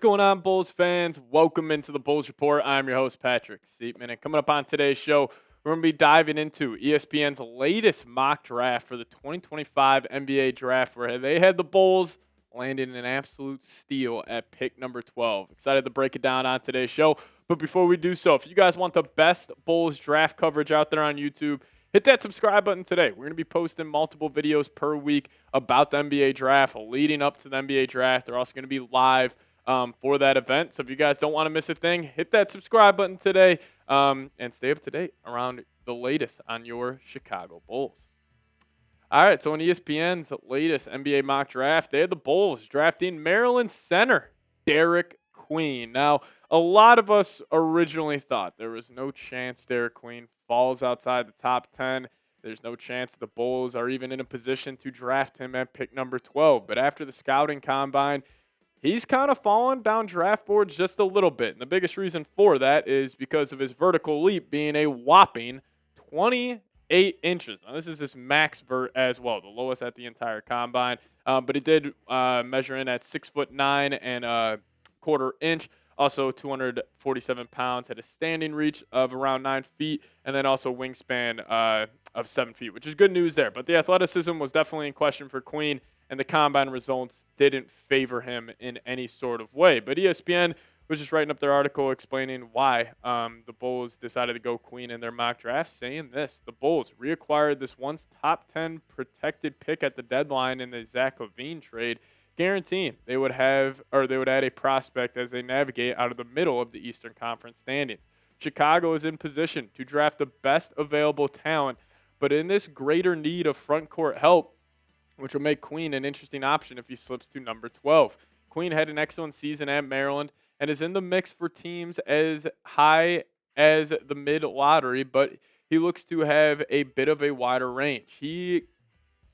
going on, Bulls fans? Welcome into the Bulls Report. I'm your host, Patrick Siepman. And coming up on today's show, we're going to be diving into ESPN's latest mock draft for the 2025 NBA draft, where they had the Bulls landing an absolute steal at pick number 12. Excited to break it down on today's show. But before we do so, if you guys want the best Bulls draft coverage out there on YouTube, hit that subscribe button today. We're going to be posting multiple videos per week about the NBA draft, leading up to the NBA draft. They're also going to be live for that event. So if you guys don't want to miss a thing, hit that subscribe button today and stay up to date around the latest on your Chicago Bulls. All right, so in ESPN's latest NBA mock draft, they had the Bulls drafting Maryland center Derik Queen. Now, a lot of us originally thought there was no chance Derik Queen falls outside the top 10. There's no chance the Bulls are even in a position to draft him at pick number 12. But after the scouting combine, he's kind of fallen down draft boards just a little bit. And the biggest reason for that is because of his vertical leap being a whopping 28 inches. Now, this is his max vert as well, the lowest at the entire combine. But he did measure in at 6'9" and a quarter inch. Also 247 pounds, had a standing reach of around 9 feet, and then also wingspan of 7 feet, which is good news there. But the athleticism was definitely in question for Queen, and the combine results didn't favor him in any sort of way. But ESPN was just writing up their article explaining why the Bulls decided to go Queen in their mock draft, saying this: the Bulls reacquired this once top 10 protected pick at the deadline in the Zach LaVine trade, guaranteeing they would add a prospect as they navigate out of the middle of the Eastern Conference standings. Chicago is in position to draft the best available talent, but in this greater need of front court help, which will make Queen an interesting option if he slips to number 12. Queen had an excellent season at Maryland and is in the mix for teams as high as the mid-lottery, but he looks to have a bit of a wider range. He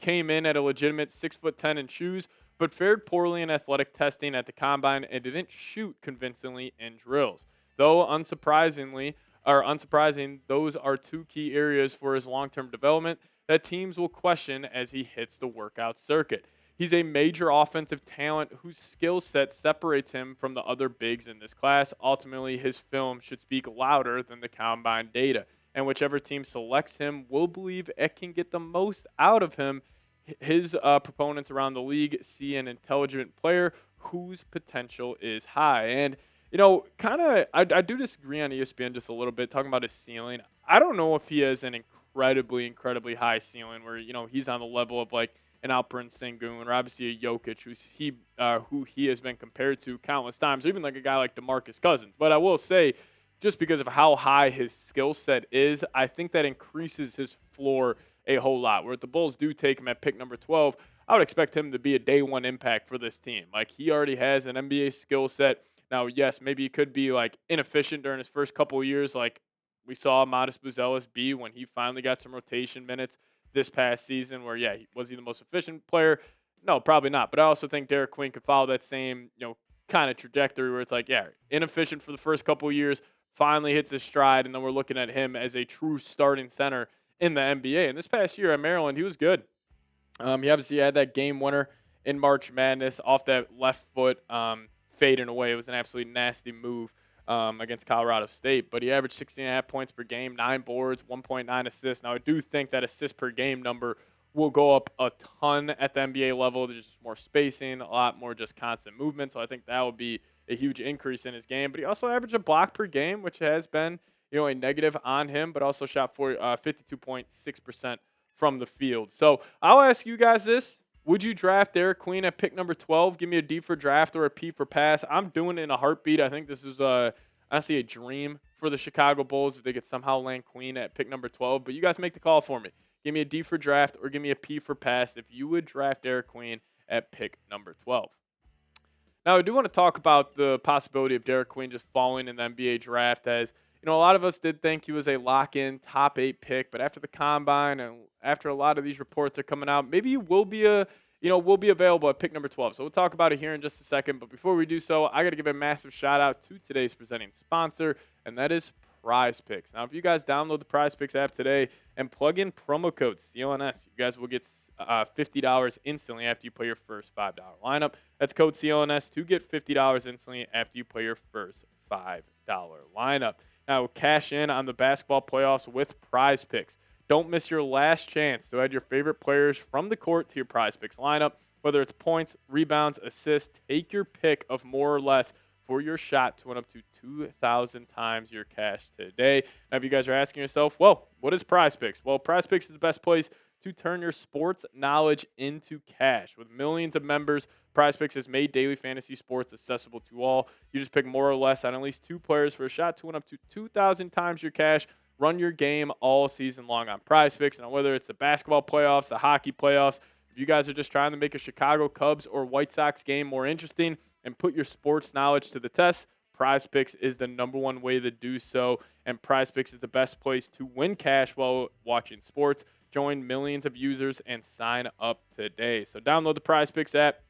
came in at a legitimate 6'10" in shoes, but fared poorly in athletic testing at the combine and didn't shoot convincingly in drills. Though unsurprising, those are two key areas for his long-term development that teams will question as he hits the workout circuit. He's a major offensive talent whose skill set separates him from the other bigs in this class. Ultimately, his film should speak louder than the combine data, and whichever team selects him will believe it can get the most out of him. His proponents around the league see an intelligent player whose potential is high. And, I do disagree on ESPN just a little bit, talking about his ceiling. I don't know if he has an incredibly high ceiling where, he's on the level of like an Alperen Sengun or obviously a Jokic, who he has been compared to countless times, or even like a guy like DeMarcus Cousins. But I will say, just because of how high his skill set is, I think that increases his floor a whole lot. Where if the Bulls do take him at pick number 12, I would expect him to be a day one impact for this team. Like, he already has an NBA skill set. Now, yes, maybe he could be like inefficient during his first couple of years, like we saw Modest Buzelis be when he finally got some rotation minutes this past season, where, was he the most efficient player? No, probably not. But I also think Derik Queen could follow that same, kind of trajectory where it's like, inefficient for the first couple of years, finally hits his stride, and then we're looking at him as a true starting center in the NBA. And this past year at Maryland, he was good. He obviously had that game winner in March Madness off that left foot, fading away. It was an absolutely nasty move against Colorado State. But he averaged 16.5 points per game, 9 boards, 1.9 assists. Now, I do think that assist per game number will go up a ton at the NBA level. There's just more spacing, a lot more just constant movement. So I think that will be a huge increase in his game. But he also averaged a block per game, which has been a negative on him, but also shot for 52.6% from the field. So I'll ask you guys this. Would you draft Derik Queen at pick number 12? Give me a D for draft or a P for pass. I'm doing it in a heartbeat. I think this is honestly a dream for the Chicago Bulls if they could somehow land Queen at pick number 12. But you guys make the call for me. Give me a D for draft or give me a P for pass if you would draft Derik Queen at pick number 12. Now, I do want to talk about the possibility of Derik Queen just falling in the NBA draft, as a lot of us did think he was a lock-in top 8 pick, but after the combine and after a lot of these reports are coming out, maybe he will be available at pick number 12. So we'll talk about it here in just a second. But before we do so, I got to give a massive shout out to today's presenting sponsor, and that is Prize Picks. Now, if you guys download the Prize Picks app today and plug in promo code CLNS, you guys will get $50 instantly after you play your first $5 lineup. That's code CLNS to get $50 instantly after you play your first $5 lineup. Now, cash in on the basketball playoffs with Prize Picks. Don't miss your last chance to add your favorite players from the court to your Prize Picks lineup. Whether it's points, rebounds, assists, take your pick of more or less for your shot to win up to 2,000 times your cash today. Now, if you guys are asking yourself, well, what is Prize Picks? Well, Prize Picks is the best place to turn your sports knowledge into cash. With millions of members, Prize Picks has made daily fantasy sports accessible to all. You just pick more or less on at least 2 players for a shot to win up to 2,000 times your cash. Run your game all season long on Prize Picks. Now, whether it's the basketball playoffs, the hockey playoffs, if you guys are just trying to make a Chicago Cubs or White Sox game more interesting and put your sports knowledge to the test, Prize Picks is the #1 way to do so. And Prize Picks is the best place to win cash while watching sports. Join millions of users and sign up today. So download the Prize Picks app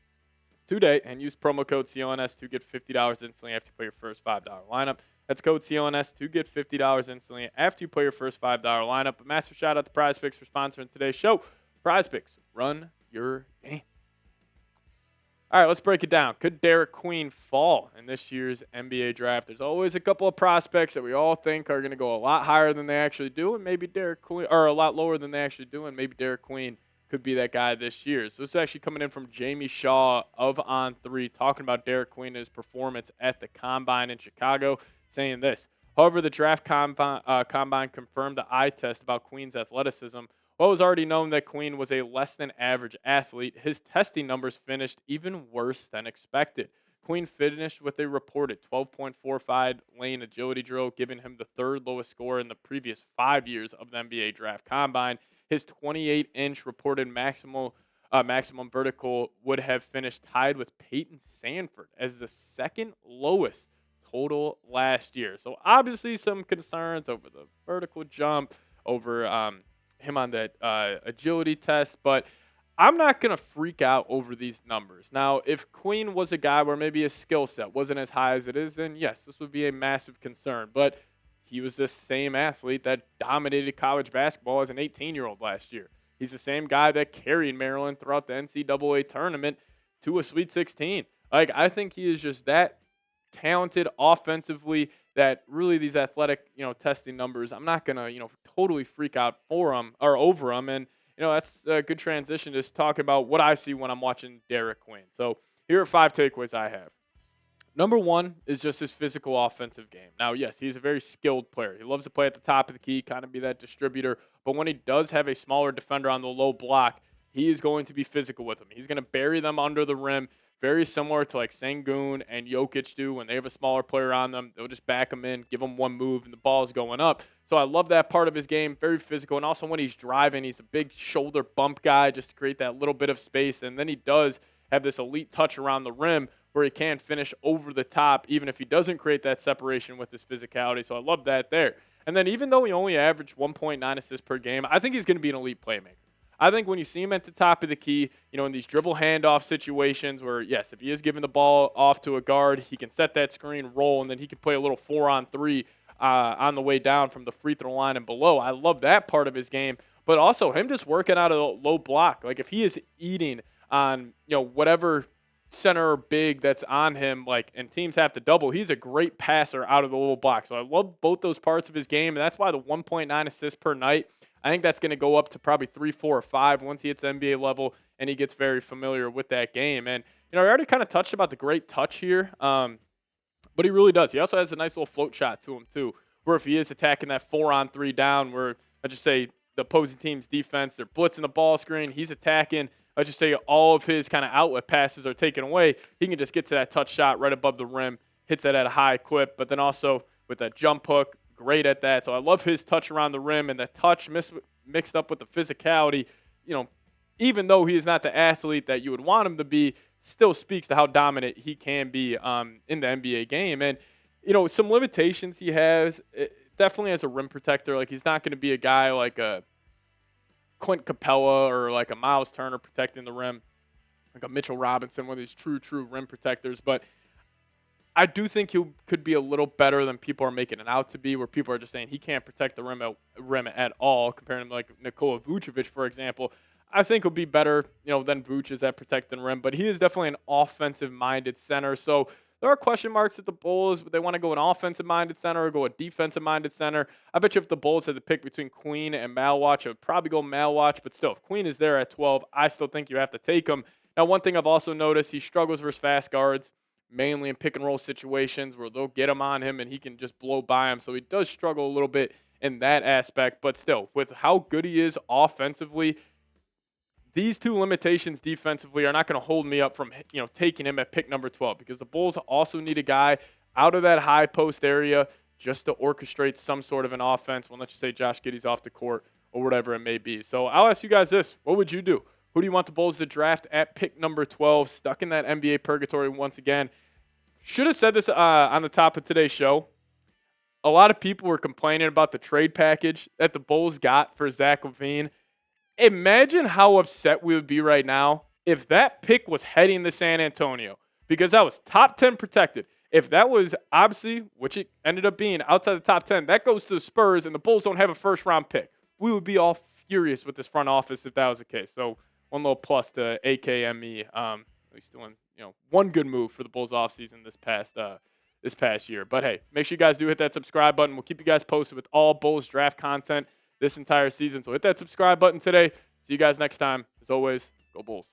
today and use promo code CLNS to get $50 instantly after you play your first $5 lineup. That's code CLNS to get $50 instantly after you play your first $5 lineup. A massive shout out to Prize Picks for sponsoring today's show. Prize Picks, run your game. All right, let's break it down. Could Derik Queen fall in this year's NBA draft? There's always a couple of prospects that we all think are going to go a lot higher than they actually do, and maybe Derik Queen, or a lot lower than they actually do, and maybe Derik Queen could be that guy this year. So this is actually coming in from Jamie Shaw of On3, talking about Derik Queen and his performance at the Combine in Chicago, saying this: however, the draft combine confirmed the eye test about Queen's athleticism. While it was already known that Queen was a less than average athlete, his testing numbers finished even worse than expected. Queen finished with a reported 12.45 lane agility drill, giving him the 3rd lowest score in the previous 5 years of the NBA draft combine. His 28-inch reported maximum vertical would have finished tied with Peyton Sanford as the 2nd lowest total last year. So obviously some concerns over the vertical jump, over him on that agility test, but I'm not going to freak out over these numbers. Now, if Queen was a guy where maybe his skill set wasn't as high as it is, then yes, this would be a massive concern. But he was the same athlete that dominated college basketball as an 18-year-old last year. He's the same guy that carried Maryland throughout the NCAA tournament to a Sweet 16. Like, I think he is just that talented offensively that really these athletic, testing numbers, I'm not going to, totally freak out for him or over him. And, that's a good transition to just talk about what I see when I'm watching Derik Queen. So here are 5 takeaways I have. Number 1 is just his physical offensive game. Now, yes, he's a very skilled player. He loves to play at the top of the key, kind of be that distributor. But when he does have a smaller defender on the low block, he is going to be physical with them. He's going to bury them under the rim, very similar to like Sengun and Jokic do when they have a smaller player on them. They'll just back them in, give them one move, and the ball's going up. So I love that part of his game, very physical. And also when he's driving, he's a big shoulder bump guy just to create that little bit of space. And then he does have this elite touch around the rim where he can finish over the top, even if he doesn't create that separation with his physicality. So I love that there. And then even though he only averaged 1.9 assists per game, I think he's going to be an elite playmaker. I think when you see him at the top of the key, in these dribble handoff situations where, yes, if he is giving the ball off to a guard, he can set that screen, roll, and then he can play a little 4-on-3 on the way down from the free throw line and below. I love that part of his game, but also him just working out of the low block. Like if he is eating on, whatever center or big that's on him, and teams have to double, he's a great passer out of the low block. So I love both those parts of his game, and that's why the 1.9 assists per night, I think that's going to go up to probably 3, 4, or 5 once he hits the NBA level and he gets very familiar with that game. And, I already kind of touched about the great touch here, but he really does. He also has a nice little float shot to him, too, where if he is attacking that 4-on-3 down where, let's just say, the opposing team's defense, they're blitzing the ball screen, he's attacking, let's just say all of his kind of outlet passes are taken away, he can just get to that touch shot right above the rim, hits it at a high clip, but then also with that jump hook, great at that. So I love his touch around the rim, and the touch mixed up with the physicality, even though he is not the athlete that you would want him to be, still speaks to how dominant he can be in the NBA game. And, some limitations he has, definitely as a rim protector. Like he's not going to be a guy like a Clint Capella or like a Miles Turner protecting the rim, like a Mitchell Robinson, one of these true rim protectors. But I do think he could be a little better than people are making it out to be, where people are just saying he can't protect the rim at all, comparing him to like Nikola Vucevic, for example. I think he'll be better, than Vuce is at protecting the rim, but he is definitely an offensive-minded center. So there are question marks at the Bulls. They want to go an offensive-minded center or go a defensive-minded center. I bet you if the Bulls had to pick between Queen and Maluach, I would probably go Maluach. But still, if Queen is there at 12, I still think you have to take him. Now, one thing I've also noticed, he struggles versus fast guards, mainly in pick-and-roll situations where they'll get him on him and he can just blow by him. So he does struggle a little bit in that aspect. But still, with how good he is offensively, these two limitations defensively are not going to hold me up from taking him at pick number 12, because the Bulls also need a guy out of that high post area just to orchestrate some sort of an offense when, let's just say, Josh Giddey's off the court or whatever it may be. So I'll ask you guys this. What would you do? Who do you want the Bulls to draft at pick number 12? Stuck in that NBA purgatory once again. Should have said this on the top of today's show. A lot of people were complaining about the trade package that the Bulls got for Zach LaVine. Imagine how upset we would be right now if that pick was heading to San Antonio, because that was top 10 protected. If that was obviously, which it ended up being, outside the top 10, that goes to the Spurs and the Bulls don't have a first-round pick. We would be all furious with this front office if that was the case. So one little plus to AKME, at least doing one good move for the Bulls offseason this past year. But hey, make sure you guys do hit that subscribe button. We'll keep you guys posted with all Bulls draft content this entire season. So hit that subscribe button today. See you guys next time. As always, go Bulls.